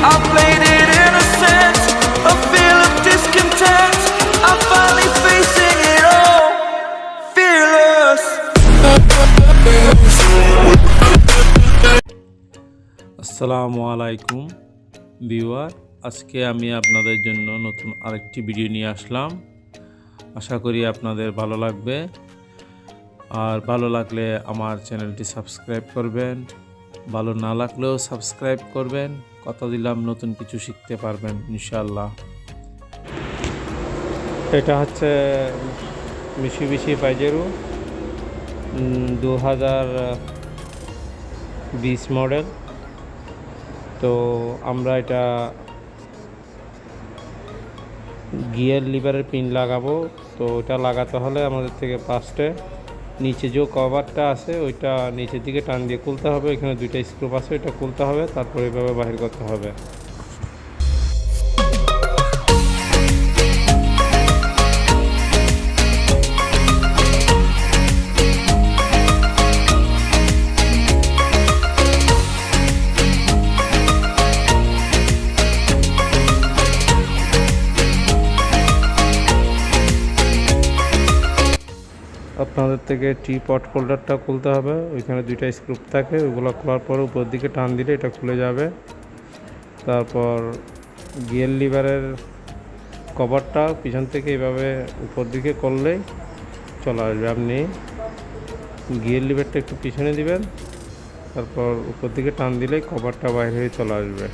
I played it innocent, a feel of discontent. I'm finally facing it all, fearless. আসসালামু আলাইকুম viewer, আজকে আমি আপনাদের জন্য নতুন আরেকটি ভিডিও নিয়ে আসলাম। আশা করি আপনাদের ভালো লাগবে, আর ভালো লাগলে আমার চ্যানেলটি সাবস্ক্রাইব করবেন, ভালো না লাগলেও সাবস্ক্রাইব করবেন। কথা দিলাম নতুন কিছু শিখতে পারবেন ইনশাআল্লাহ। এটা হচ্ছে মিৎসুবিশি পাজেরো 2020 মডেল। তো আমরা এটা গিয়ার লিভারের পিন লাগাবো। তো ওটা লাগাতে হলে আমাদের থেকে ফার্স্টে নিচে যে কভারটা আছে ওইটা নিচের দিকে টান দিয়ে খুলতে হবে। এখানে দুইটা স্ক্রু আছে, ওইটা খুলতে হবে, তারপর এইভাবে বাহির করতে হবে। আপনাদের থেকে পট হোল্ডারটা খুলতে হবে। ওইখানে দুইটা স্ক্রু থাকে, ওইগুলো খোলার পর উপর দিকে টান দিলে এটা খুলে যাবে। তারপর গিয়ার লিভারের কভারটা পিছন থেকে এইভাবে উপর দিকে করলেই চলে আসবে। আপনি গিয়ার লিভারটা একটু পিছনে দিবেন, তারপর উপর দিকে টান দিলেই কভারটা বাইরে হয়ে চলে আসবে।